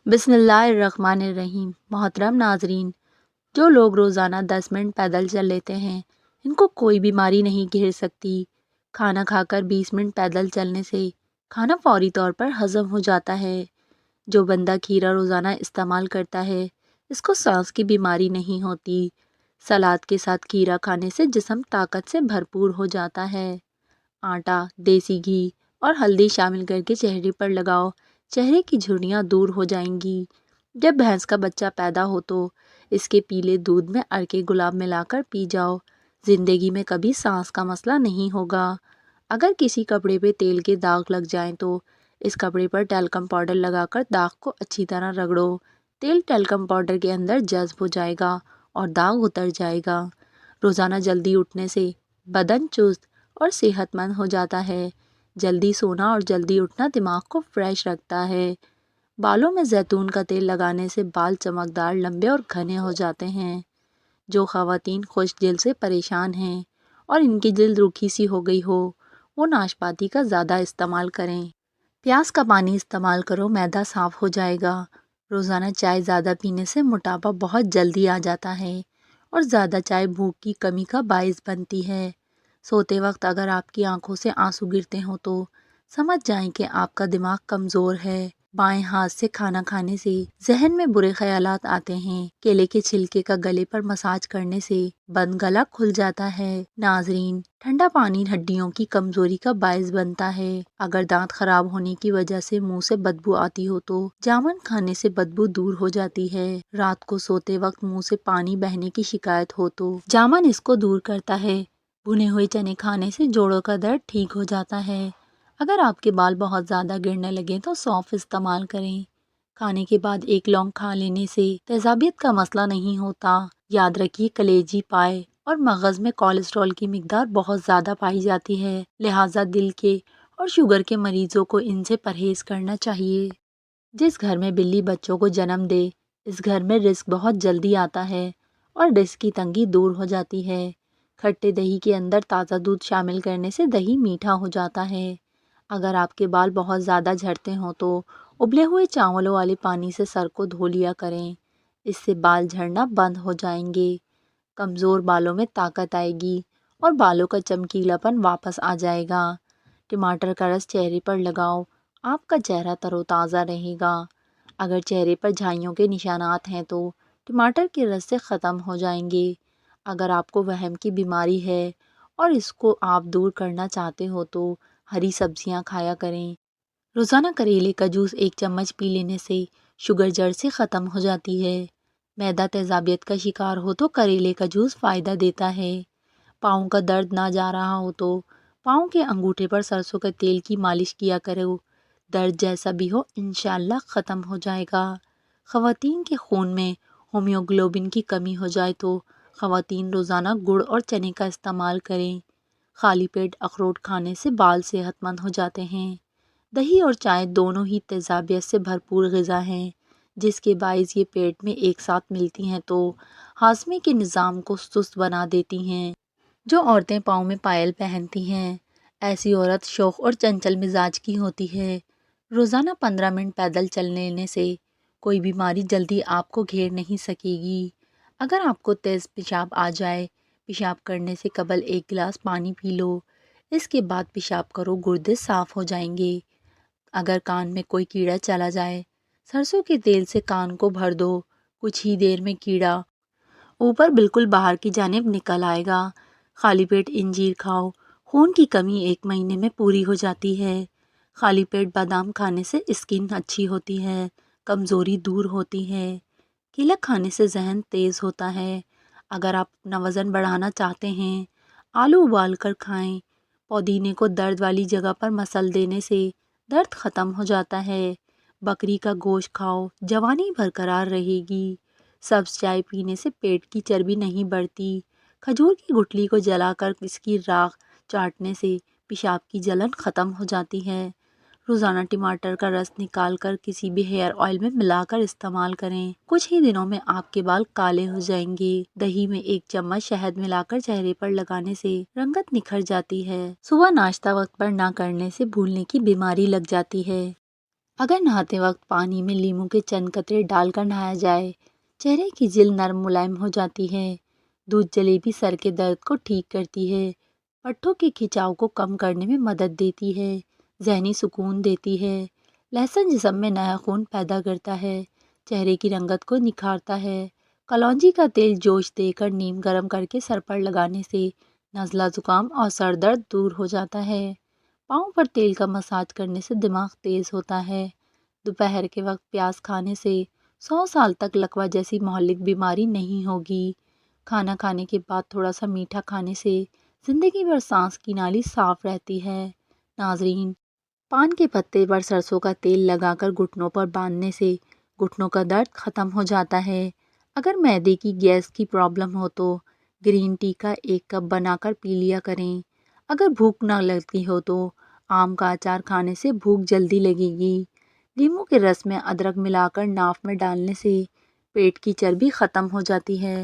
بسم اللہ الرحمن الرحیم۔ محترم ناظرین، جو لوگ روزانہ 10 منٹ پیدل چل لیتے ہیں ان کو کوئی بیماری نہیں گھیر سکتی۔ کھانا کھا کر 20 منٹ پیدل چلنے سے کھانا فوری طور پر ہضم ہو جاتا ہے۔ جو بندہ کھیرا روزانہ استعمال کرتا ہے اس کو سانس کی بیماری نہیں ہوتی۔ سلاد کے ساتھ کھیرا کھانے سے جسم طاقت سے بھرپور ہو جاتا ہے۔ آٹا، دیسی گھی اور ہلدی شامل کر کے چہرے پر لگاؤ، چہرے کی جھریاں دور ہو جائیں گی۔ جب بھینس کا بچہ پیدا ہو تو اس کے پیلے دودھ میں عرق گلاب ملا کر پی جاؤ، زندگی میں کبھی سانس کا مسئلہ نہیں ہوگا۔ اگر کسی کپڑے پہ تیل کے داغ لگ جائیں تو اس کپڑے پر ٹیلکم پاؤڈر لگا کر داغ کو اچھی طرح رگڑو، تیل ٹیلکم پاؤڈر کے اندر جذب ہو جائے گا اور داغ اتر جائے گا۔ روزانہ جلدی اٹھنے سے بدن چست اور صحت مند ہو جاتا ہے۔ جلدی سونا اور جلدی اٹھنا دماغ کو فریش رکھتا ہے۔ بالوں میں زیتون کا تیل لگانے سے بال چمکدار، لمبے اور گھنے ہو جاتے ہیں۔ جو خواتین خشک جلد سے پریشان ہیں اور ان کی جلد روکھی سی ہو گئی ہو وہ ناشپاتی کا زیادہ استعمال کریں۔ پیاز کا پانی استعمال کرو، معدہ صاف ہو جائے گا۔ روزانہ چائے زیادہ پینے سے موٹاپا بہت جلدی آ جاتا ہے اور زیادہ چائے بھوک کی کمی کا باعث بنتی ہے۔ سوتے وقت اگر آپ کی آنکھوں سے آنسو گرتے ہوں تو سمجھ جائیں کہ آپ کا دماغ کمزور ہے۔ بائیں ہاتھ سے کھانا کھانے سے ذہن میں برے خیالات آتے ہیں۔ کیلے کے چھلکے کا گلے پر مساج کرنے سے بند گلا کھل جاتا ہے۔ ناظرین، ٹھنڈا پانی ہڈیوں کی کمزوری کا باعث بنتا ہے۔ اگر دانت خراب ہونے کی وجہ سے منہ سے بدبو آتی ہو تو جامن کھانے سے بدبو دور ہو جاتی ہے۔ رات کو سوتے وقت منہ سے پانی بہنے کی شکایت ہو تو جامن اس کو دور کرتا ہے۔ بھنے ہوئے چنے کھانے سے جوڑوں کا درد ٹھیک ہو جاتا ہے۔ اگر آپ کے بال بہت زیادہ گرنے لگے تو سونف استعمال کریں۔ کھانے کے بعد ایک لونگ کھا لینے سے تیزابیت کا مسئلہ نہیں ہوتا۔ یاد رکھیے، کلیجی، پائے اور مغز میں کولیسٹرول کی مقدار بہت زیادہ پائی جاتی ہے، لہٰذا دل کے اور شوگر کے مریضوں کو ان سے پرہیز کرنا چاہیے۔ جس گھر میں بلی بچوں کو جنم دے اس گھر میں رزق بہت جلدی آتا ہے اور رزق کی تنگی دور ہو جاتی ہے۔ کھٹے دہی کے اندر تازہ دودھ شامل کرنے سے دہی میٹھا ہو جاتا ہے۔ اگر آپ کے بال بہت زیادہ جھڑتے ہوں تو ابلے ہوئے چاولوں والے پانی سے سر کو دھو لیا کریں، اس سے بال جھڑنا بند ہو جائیں گے۔ کمزور بالوں میں طاقت آئے گی اور بالوں کا چمکیلا پن واپس آ جائے گا۔ ٹماٹر کا رس چہرے پر لگاؤ، آپ کا چہرہ تر و تازہ رہے گا۔ اگر چہرے پر جھائیوں کے نشانات ہیں تو ٹماٹر کے رس سے ختم ہو جائیں گے۔ اگر آپ کو وہم کی بیماری ہے اور اس کو آپ دور کرنا چاہتے ہو تو ہری سبزیاں کھایا کریں۔ روزانہ کریلے کا جوس 1 چمچ پی لینے سے شوگر جڑ سے ختم ہو جاتی ہے۔ معدہ تیزابیت کا شکار ہو تو کریلے کا جوس فائدہ دیتا ہے۔ پاؤں کا درد نہ جا رہا ہو تو پاؤں کے انگوٹھے پر سرسوں کے تیل کی مالش کیا کرو، درد جیسا بھی ہو انشاءاللہ ختم ہو جائے گا۔ خواتین کے خون میں ہومیوگلوبن کی کمی ہو جائے تو خواتین روزانہ گڑ اور چنے کا استعمال کریں۔ خالی پیٹ اخروٹ کھانے سے بال صحت مند ہو جاتے ہیں۔ دہی اور چائے دونوں ہی تیزابیت سے بھرپور غذا ہیں، جس کے باعث یہ پیٹ میں ایک ساتھ ملتی ہیں تو ہاضمے کے نظام کو سست بنا دیتی ہیں۔ جو عورتیں پاؤں میں پائل پہنتی ہیں ایسی عورت شوخ اور چنچل مزاج کی ہوتی ہے۔ روزانہ 15 منٹ پیدل چل لینے سے کوئی بیماری جلدی آپ کو گھیر نہیں سکے گی۔ اگر آپ کو تیز پیشاب آ جائے، پیشاب کرنے سے قبل 1 گلاس پانی پی لو، اس کے بعد پیشاب کرو، گردے صاف ہو جائیں گے۔ اگر کان میں کوئی کیڑا چلا جائے، سرسوں کے تیل سے کان کو بھر دو، کچھ ہی دیر میں کیڑا اوپر بالکل باہر کی جانب نکل آئے گا۔ خالی پیٹ انجیر کھاؤ، خون کی کمی 1 مہینے میں پوری ہو جاتی ہے۔ خالی پیٹ بادام کھانے سے اسکن اچھی ہوتی ہے، کمزوری دور ہوتی ہے۔ کیلا کھانے سے ذہن تیز ہوتا ہے۔ اگر آپ اپنا وزن بڑھانا چاہتے ہیں، آلو ابال کر کھائیں۔ پودینے کو درد والی جگہ پر مسل دینے سے درد ختم ہو جاتا ہے۔ بکری کا گوشت کھاؤ، جوانی برقرار رہے گی۔ سبز چائے پینے سے پیٹ کی چربی نہیں بڑھتی۔ کھجور کی گٹلی کو جلا کر اس کی راکھ چاٹنے سے پیشاب کی جلن ختم ہو جاتی ہے۔ روزانہ ٹماٹر کا رس نکال کر کسی بھی ہیئر آئل میں ملا کر استعمال کریں، کچھ ہی دنوں میں آپ کے بال کالے ہو جائیں گے۔ دہی میں 1 چمچ شہد ملا کر چہرے پر لگانے سے رنگت نکھر جاتی ہے۔ صبح ناشتہ وقت پر نہ کرنے سے بھولنے کی بیماری لگ جاتی ہے۔ اگر نہاتے وقت پانی میں لیموں کے چند قطرے ڈال کر نہایا جائے، چہرے کی جلد نرم ملائم ہو جاتی ہے۔ دودھ جلیبی سر کے درد کو ٹھیک کرتی ہے، پٹھوں کے کھچاؤ کو کم کرنے میں مدد دیتی ہے، ذہنی سکون دیتی ہے۔ لہسن جسم میں نیا خون پیدا کرتا ہے، چہرے کی رنگت کو نکھارتا ہے۔ کلونجی کا تیل جوش دے کر نیم گرم کر کے سر پر لگانے سے نزلہ زکام اور سر درد دور ہو جاتا ہے۔ پاؤں پر تیل کا مساج کرنے سے دماغ تیز ہوتا ہے۔ دوپہر کے وقت پیاز کھانے سے 100 سال تک لکوہ جیسی مہلک بیماری نہیں ہوگی۔ کھانا کھانے کے بعد تھوڑا سا میٹھا کھانے سے زندگی بھر سانس کی نالی صاف رہتی ہے۔ ناظرین، پان کے پتے پر سرسوں کا تیل لگا کر گھٹنوں پر باندھنے سے گھٹنوں کا درد ختم ہو جاتا ہے۔ اگر معدے کی گیس کی پرابلم ہو تو گرین ٹی کا 1 کپ بنا کر پی لیا کریں۔ اگر بھوک نہ لگتی ہو تو آم کا اچار کھانے سے بھوک جلدی لگے گی۔ لیموں کے رس میں ادرک ملا کر ناف میں ڈالنے سے پیٹ کی چربی ختم ہو جاتی ہے۔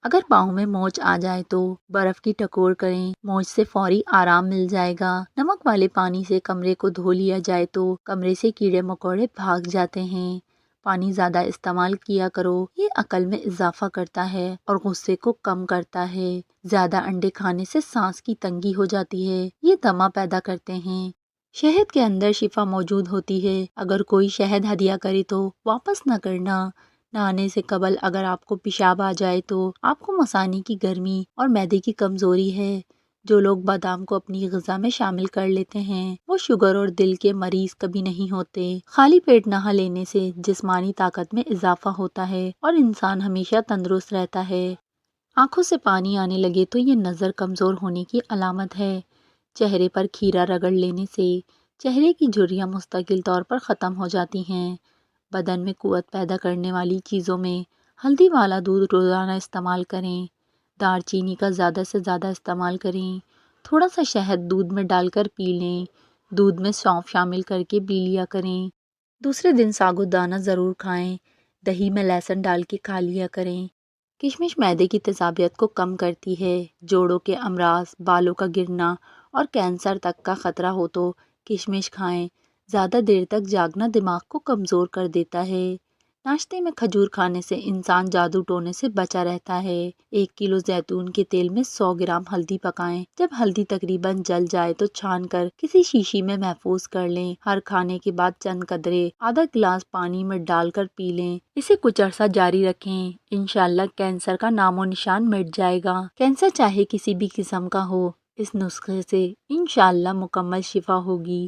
اگر پاؤں میں موچ آ جائے تو برف کی ٹکور کریں، موچ سے فوری آرام مل جائے گا۔ نمک والے پانی سے کمرے کو دھو لیا جائے تو کمرے سے کیڑے مکوڑے بھاگ جاتے ہیں۔ پانی زیادہ استعمال کیا کرو، یہ عقل میں اضافہ کرتا ہے اور غصے کو کم کرتا ہے۔ زیادہ انڈے کھانے سے سانس کی تنگی ہو جاتی ہے، یہ دمہ پیدا کرتے ہیں۔ شہد کے اندر شفا موجود ہوتی ہے، اگر کوئی شہد ہدیہ کرے تو واپس نہ کرنا۔ نہانے سے قبل اگر آپ کو پیشاب آ جائے تو آپ کو مثانے کی گرمی اور معدے کی کمزوری ہے۔ جو لوگ بادام کو اپنی غذا میں شامل کر لیتے ہیں وہ شوگر اور دل کے مریض کبھی نہیں ہوتے۔ خالی پیٹ نہا لینے سے جسمانی طاقت میں اضافہ ہوتا ہے اور انسان ہمیشہ تندرست رہتا ہے۔ آنکھوں سے پانی آنے لگے تو یہ نظر کمزور ہونے کی علامت ہے۔ چہرے پر کھیرا رگڑ لینے سے چہرے کی جھریاں مستقل طور پر ختم ہو جاتی ہیں۔ بدن میں قوت پیدا کرنے والی چیزوں میں ہلدی والا دودھ روزانہ استعمال کریں۔ دار چینی کا زیادہ سے زیادہ استعمال کریں۔ تھوڑا سا شہد دودھ میں ڈال کر پی لیں۔ دودھ میں سونف شامل کر کے پی لیا کریں۔ دوسرے دن ساگودانہ ضرور کھائیں۔ دہی میں لہسن ڈال کے کھا لیا کریں۔ کشمش معدے کی تیزابیت کو کم کرتی ہے۔ جوڑوں کے امراض، بالوں کا گرنا اور کینسر تک کا خطرہ ہو تو کشمش کھائیں۔ زیادہ دیر تک جاگنا دماغ کو کمزور کر دیتا ہے۔ ناشتے میں کھجور کھانے سے انسان جادو ٹونے سے بچا رہتا ہے۔ 1 کلو زیتون کے تیل میں 100 گرام ہلدی پکائیں۔ جب ہلدی تقریباً جل جائے تو چھان کر کسی شیشی میں محفوظ کر لیں۔ ہر کھانے کے بعد چند قطرے آدھا گلاس پانی میں ڈال کر پی لیں۔ اسے کچھ عرصہ جاری رکھیں۔ انشاءاللہ کینسر کا نام و نشان مٹ جائے گا۔ کینسر چاہے کسی بھی قسم کا ہو، اس نسخے سے انشاءاللہ مکمل شفا ہوگی۔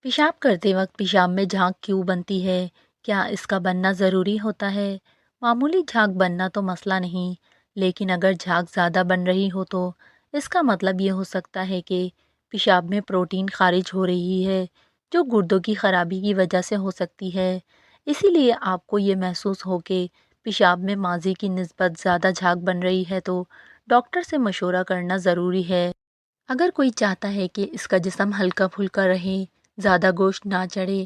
پیشاب کرتے وقت پیشاب میں جھانک کیوں بنتی ہے؟ کیا اس کا بننا ضروری ہوتا ہے؟ معمولی جھانک بننا تو مسئلہ نہیں، لیکن اگر جھانک زیادہ بن رہی ہو تو اس کا مطلب یہ ہو سکتا ہے کہ پیشاب میں پروٹین خارج ہو رہی ہے، جو گردوں کی خرابی کی وجہ سے ہو سکتی ہے۔ اسی لیے آپ کو یہ محسوس ہو کہ پیشاب میں ماضی کی نسبت زیادہ جھانک بن رہی ہے تو ڈاکٹر سے مشورہ کرنا ضروری ہے۔ اگر کوئی چاہتا ہے کہ اس کا جسم ہلکا پھلکا رہے، زیادہ گوشت نہ چڑھے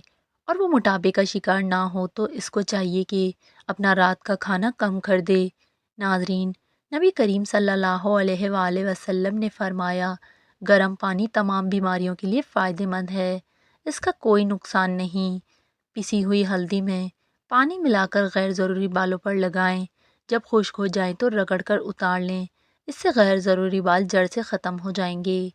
اور وہ موٹاپے کا شکار نہ ہو تو اس کو چاہیے کہ اپنا رات کا کھانا کم کر دے۔ ناظرین، نبی کریم صلی اللہ علیہ وآلہ وسلم نے فرمایا، گرم پانی تمام بیماریوں کے لیے فائدہ مند ہے، اس کا کوئی نقصان نہیں۔ پسی ہوئی ہلدی میں پانی ملا کر غیر ضروری بالوں پر لگائیں۔ جب خشک ہو جائیں تو رگڑ کر اتار لیں، اس سے غیر ضروری بال جڑ سے ختم ہو جائیں گے۔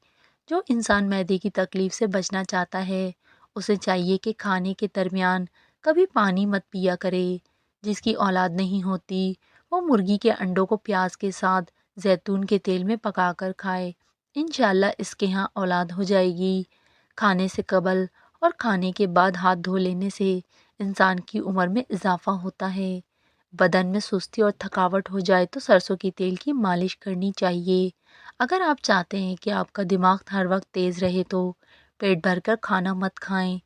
جو انسان معدے کی تکلیف سے بچنا چاہتا ہے اسے چاہیے کہ کھانے کے درمیان کبھی پانی مت پیا کرے۔ جس کی اولاد نہیں ہوتی وہ مرغی کے انڈوں کو پیاز کے ساتھ زیتون کے تیل میں پکا کر کھائے، انشاءاللہ اس کے ہاں اولاد ہو جائے گی۔ کھانے سے قبل اور کھانے کے بعد ہاتھ دھو لینے سے انسان کی عمر میں اضافہ ہوتا ہے۔ بدن میں سستی اور تھکاوٹ ہو جائے تو سرسوں کے تیل کی مالش کرنی چاہیے۔ اگر آپ چاہتے ہیں کہ آپ کا دماغ ہر وقت تیز رہے تو پیٹ بھر کر کھانا مت کھائیں۔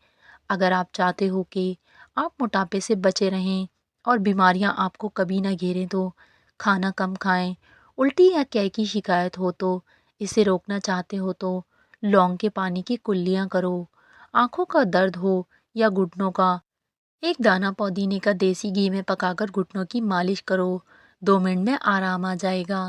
اگر آپ چاہتے ہو کہ آپ موٹاپے سے بچے رہیں اور بیماریاں آپ کو کبھی نہ گھیریں تو کھانا کم کھائیں۔ الٹی یا قے کی شکایت ہو تو اسے روکنا چاہتے ہو تو لونگ کے پانی کی کلیاں کرو۔ آنکھوں کا درد ہو یا گھٹنوں کا، 1 دانہ پودینے کا دیسی گھی میں پکا کر گھٹنوں کی مالش کرو، 2 منٹ میں آرام آ جائے گا۔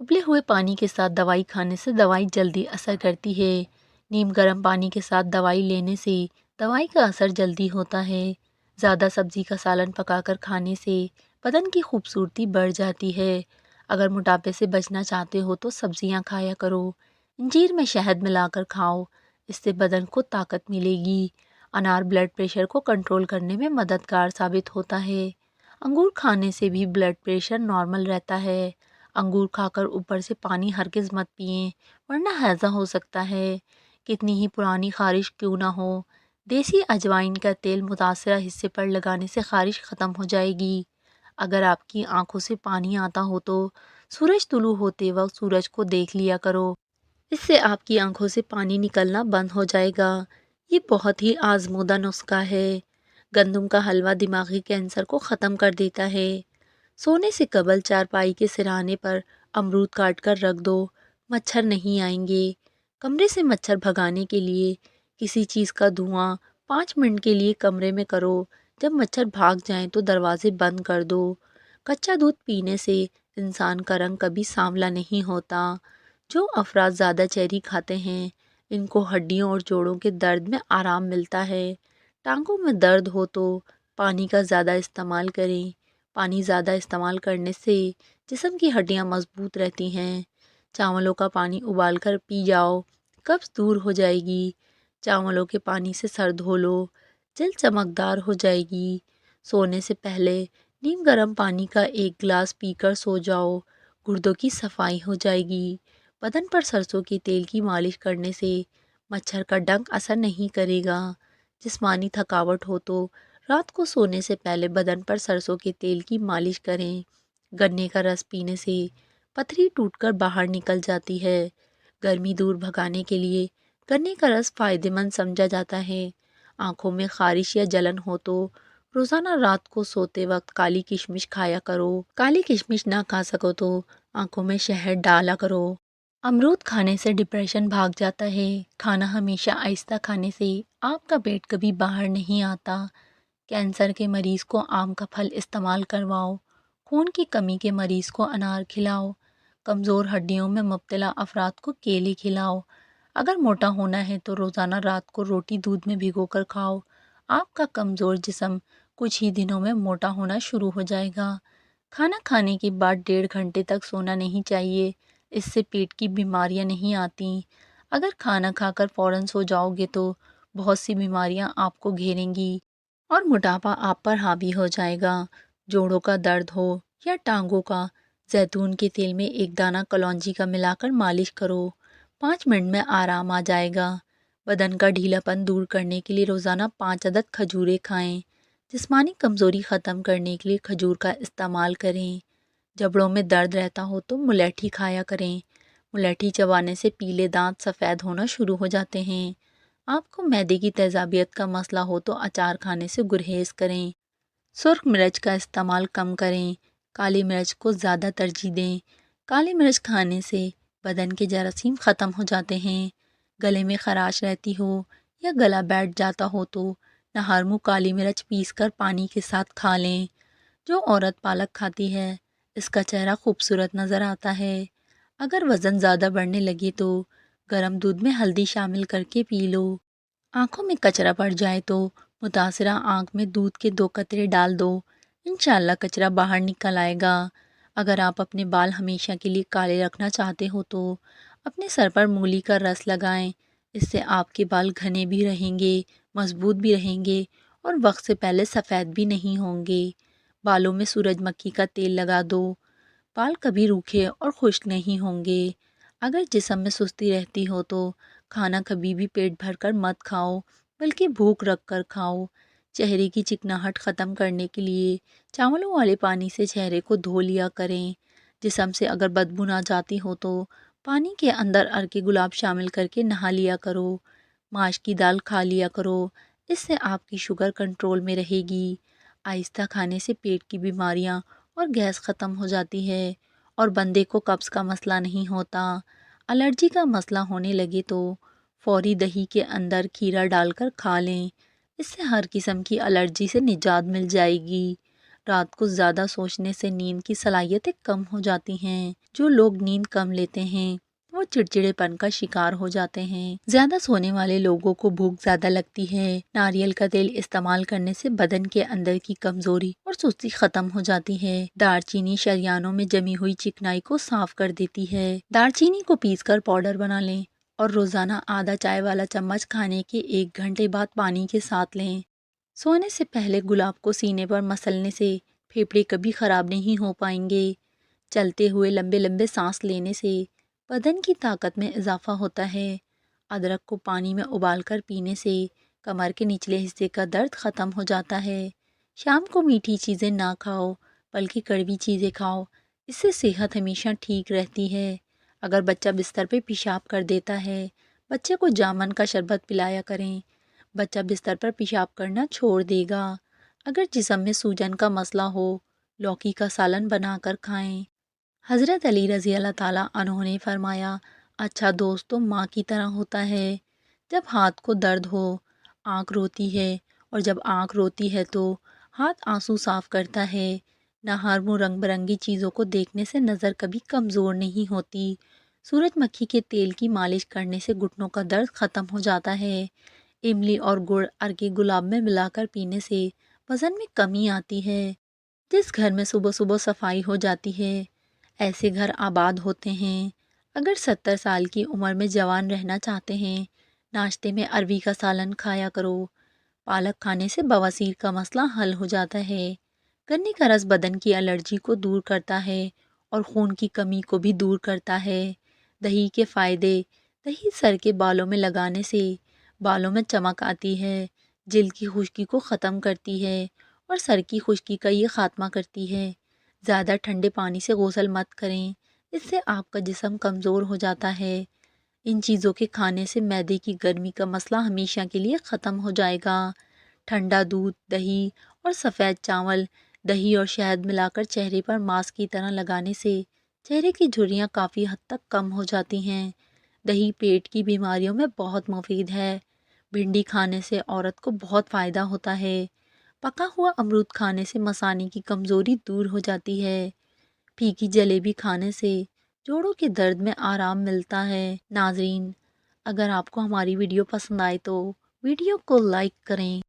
ابلے ہوئے پانی کے ساتھ دوائی کھانے سے دوائی جلدی اثر کرتی ہے۔ نیم گرم پانی کے ساتھ دوائی لینے سے دوائی کا اثر جلدی ہوتا ہے۔ زیادہ سبزی کا سالن پکا کر کھانے سے بدن کی خوبصورتی بڑھ جاتی ہے۔ اگر موٹاپے سے بچنا چاہتے ہو تو سبزیاں کھایا کرو۔ انجیر میں شہد ملا کر کھاؤ، اس سے بدن کو طاقت ملے گی۔ انار بلڈ پریشر کو کنٹرول کرنے میں مددگار ثابت ہوتا ہے۔ انگور کھانے سے بھی بلڈ پریشر نارمل رہتا ہے۔ انگور کھا کر اوپر سے پانی ہرگز مت پئیں ورنہ ہیضہ ہو سکتا ہے۔ کتنی ہی پرانی خارش کیوں نہ ہو، دیسی اجوائن کا تیل متاثرہ حصے پر لگانے سے خارش ختم ہو جائے گی۔ اگر آپ کی آنکھوں سے پانی آتا ہو تو سورج طلوع ہوتے وقت سورج کو دیکھ لیا کرو، اس سے آپ کی آنکھوں سے پانی نکلنا بند ہو جائے گا۔ یہ بہت ہی آزمودہ نسخہ ہے۔ گندم کا حلوہ دماغی کینسر کو ختم کر دیتا ہے۔ سونے سے قبل چارپائی کے سرہانے پر امرود کاٹ کر رکھ دو، مچھر نہیں آئیں گے۔ کمرے سے مچھر بھگانے کے لیے کسی چیز کا دھواں 5 منٹ کے لیے کمرے میں کرو۔ جب مچھر بھاگ جائیں تو دروازے بند کر دو۔ کچا دودھ پینے سے انسان کا رنگ کبھی سانولا نہیں ہوتا۔ جو افراد زیادہ چیری کھاتے ہیں ان کو ہڈیوں اور جوڑوں کے درد میں آرام ملتا ہے۔ ٹانگوں میں درد ہو تو پانی کا زیادہ استعمال کریں۔ پانی زیادہ استعمال کرنے سے جسم کی ہڈیاں مضبوط رہتی ہیں۔ چاولوں کا پانی ابال کر پی جاؤ، قبض دور ہو جائے گی۔ چاولوں کے پانی سے سر دھو لو، جلد چمکدار ہو جائے گی۔ سونے سے پہلے نیم گرم پانی کا 1 گلاس پی کر سو جاؤ، گردوں کی صفائی ہو جائے گی۔ بدن پر سرسوں کے تیل کی مالش کرنے سے مچھر کا ڈنک اثر نہیں کرے گا۔ جسمانی تھکاوٹ ہو تو رات کو سونے سے پہلے بدن پر سرسوں کے تیل کی مالش کریں۔ گنے کا رس پینے سے پتھری ٹوٹ کر باہر نکل جاتی ہے۔ گرمی دور بھگانے کے لیے گنے کا رس فائدہ مند سمجھا جاتا ہے۔ آنکھوں میں خارش یا جلن ہو تو روزانہ رات کو سوتے وقت کالی کشمش کھایا کرو۔ کالی کشمش نہ کھا سکو تو آنکھوں میں شہد ڈالا کرو۔ امرود کھانے سے ڈپریشن بھاگ جاتا ہے۔ کھانا ہمیشہ آہستہ کھانے سے آپ کا پیٹ کبھی باہر نہیں آتا۔ کینسر کے مریض کو آم کا پھل استعمال کرواؤ۔ خون کی کمی کے مریض کو انار کھلاؤ۔ کمزور ہڈیوں میں مبتلا افراد کو کیلے کھلاؤ۔ اگر موٹا ہونا ہے تو روزانہ رات کو روٹی دودھ میں بھگو کر کھاؤ۔ آپ کا کمزور جسم کچھ ہی دنوں میں موٹا ہونا شروع ہو جائے گا۔ کھانا کھانے کے بعد 1.5 گھنٹے تک سونا نہیں چاہیے، اس سے پیٹ کی بیماریاں نہیں آتی۔ اگر کھانا کھا کر فوراً سو جاؤ گے تو بہت سی بیماریاں آپ کو گھیریں گی اور موٹاپا آپ پر حاوی ہو جائے گا۔ جوڑوں کا درد ہو یا ٹانگوں کا، زیتون کے تیل میں 1 دانہ کلونجی کا ملا کر مالش کرو، 5 منٹ میں آرام آ جائے گا۔ بدن کا ڈھیلا پن دور کرنے کے لیے روزانہ 5 عدد کھجوریں کھائیں۔ جسمانی کمزوری ختم کرنے کے لیے کھجور کا استعمال کریں۔ جبڑوں میں درد رہتا ہو تو ملیٹھی کھایا کریں۔ ملیٹھی چبانے سے پیلے دانت سفید ہونا شروع ہو جاتے ہیں۔ آپ کو معدے کی تیزابیت کا مسئلہ ہو تو اچار کھانے سے گریز کریں۔ سرخ مرچ کا استعمال کم کریں، کالی مرچ کو زیادہ ترجیح دیں۔ کالی مرچ کھانے سے بدن کے جراثیم ختم ہو جاتے ہیں۔ گلے میں خراش رہتی ہو یا گلا بیٹھ جاتا ہو تو نہار منہ کالی مرچ پیس کر پانی کے ساتھ کھا لیں۔ جو عورت پالک کھاتی ہے اس کا چہرہ خوبصورت نظر آتا ہے۔ اگر وزن زیادہ بڑھنے لگے تو گرم دودھ میں ہلدی شامل کر کے پی لو۔ آنکھوں میں کچرا پڑ جائے تو متاثرہ آنکھ میں دودھ کے 2 قطرے ڈال دو، انشاءاللہ کچرا باہر نکل آئے گا۔ اگر آپ اپنے بال ہمیشہ کے لیے کالے رکھنا چاہتے ہو تو اپنے سر پر مولی کا رس لگائیں، اس سے آپ کے بال گھنے بھی رہیں گے، مضبوط بھی رہیں گے اور وقت سے پہلے سفید بھی نہیں ہوں گے۔ بالوں میں سورج مکھی کا تیل لگا دو، بال کبھی روکھے اور خشک نہیں ہوں گے۔ اگر جسم میں سستی رہتی ہو تو کھانا کبھی بھی پیٹ بھر کر مت کھاؤ بلکہ بھوک رکھ کر کھاؤ۔ چہرے کی چکناہٹ ختم کرنے کے لیے چاولوں والے پانی سے چہرے کو دھو لیا کریں۔ جسم سے اگر بدبو نہ جاتی ہو تو پانی کے اندر ارکے گلاب شامل کر کے نہا لیا کرو۔ ماش کی دال کھا لیا کرو، اس سے آپ کی شوگر کنٹرول میں رہے گی۔ آہستہ کھانے سے پیٹ کی بیماریاں اور گیس ختم ہو جاتی ہے اور بندے کو قبض کا مسئلہ نہیں ہوتا۔ الرجی کا مسئلہ ہونے لگے تو فوری دہی کے اندر کھیرا ڈال کر کھا لیں، اس سے ہر قسم کی الرجی سے نجات مل جائے گی۔ رات کو زیادہ سوچنے سے نیند کی صلاحیتیں کم ہو جاتی ہیں۔ جو لوگ نیند کم لیتے ہیں وہ وہ چڑچڑےپن کا شکار ہو جاتے ہیں۔ زیادہ سونے والے لوگوں کو بھوک زیادہ لگتی ہے۔ ناریل کا تیل استعمال کرنے سے بدن کے اندر کی کمزوری اور سستی ختم ہو جاتی ہے۔ دار چینی شریانوں میں جمی ہوئی چکنائی کو صاف کر دیتی ہے۔ دار چینی کو پیس کر پاؤڈر بنا لیں اور روزانہ آدھا چائے والا چمچ کھانے کے 1 گھنٹے بعد پانی کے ساتھ لیں۔ سونے سے پہلے گلاب کو سینے پر مسلنے سے پھیپھڑے کبھی خراب نہیں ہو پائیں گے۔ چلتے ہوئے لمبے لمبے سانس لینے سے بدن کی طاقت میں اضافہ ہوتا ہے۔ ادرک کو پانی میں ابال کر پینے سے کمر کے نچلے حصے کا درد ختم ہو جاتا ہے۔ شام کو میٹھی چیزیں نہ کھاؤ بلکہ کڑوی چیزیں کھاؤ، اس سے صحت ہمیشہ ٹھیک رہتی ہے۔ اگر بچہ بستر پہ پیشاب کر دیتا ہے، بچے کو جامن کا شربت پلایا کریں، بچہ بستر پر پیشاب کرنا چھوڑ دے گا۔ اگر جسم میں سوجن کا مسئلہ ہو، لوکی کا سالن بنا کر کھائیں۔ حضرت علی رضی اللہ تعالیٰ عنہ نے فرمایا، اچھا دوست تو ماں کی طرح ہوتا ہے۔ جب ہاتھ کو درد ہو، آنکھ روتی ہے، اور جب آنکھ روتی ہے تو ہاتھ آنسو صاف کرتا ہے۔ نہارمو رنگ برنگی چیزوں کو دیکھنے سے نظر کبھی کمزور نہیں ہوتی۔ سورج مکھی کے تیل کی مالش کرنے سے گھٹنوں کا درد ختم ہو جاتا ہے۔ املی اور گڑ ارک گلاب میں ملا کر پینے سے وزن میں کمی آتی ہے۔ جس گھر میں صبح صبح صفائی ہو جاتی ہے، ایسے گھر آباد ہوتے ہیں۔ اگر 70 سال کی عمر میں جوان رہنا چاہتے ہیں، ناشتے میں اروی کا سالن کھایا کرو۔ پالک کھانے سے بواسیر کا مسئلہ حل ہو جاتا ہے۔ گنے کا رس بدن کی الرجی کو دور کرتا ہے اور خون کی کمی کو بھی دور کرتا ہے۔ دہی کے فائدے: دہی سر کے بالوں میں لگانے سے بالوں میں چمک آتی ہے، جلد کی خشکی کو ختم کرتی ہے اور سر کی خشکی کا یہ خاتمہ کرتی ہے۔ زیادہ ٹھنڈے پانی سے غسل مت کریں، اس سے آپ کا جسم کمزور ہو جاتا ہے۔ ان چیزوں کے کھانے سے معدے کی گرمی کا مسئلہ ہمیشہ کے لیے ختم ہو جائے گا۔ ٹھنڈا دودھ، دہی اور سفید چاول، دہی اور شہد ملا کر چہرے پر ماسک کی طرح لگانے سے چہرے کی جھریاں کافی حد تک کم ہو جاتی ہیں۔ دہی پیٹ کی بیماریوں میں بہت مفید ہے۔ بھنڈی کھانے سے عورت کو بہت فائدہ ہوتا ہے۔ پکا ہوا امرود کھانے سے مثانے کی کمزوری دور ہو جاتی ہے۔ پھیکی جلیبی کھانے سے جوڑوں کے درد میں آرام ملتا ہے۔ ناظرین، اگر آپ کو ہماری ویڈیو پسند آئے تو ویڈیو کو لائک کریں۔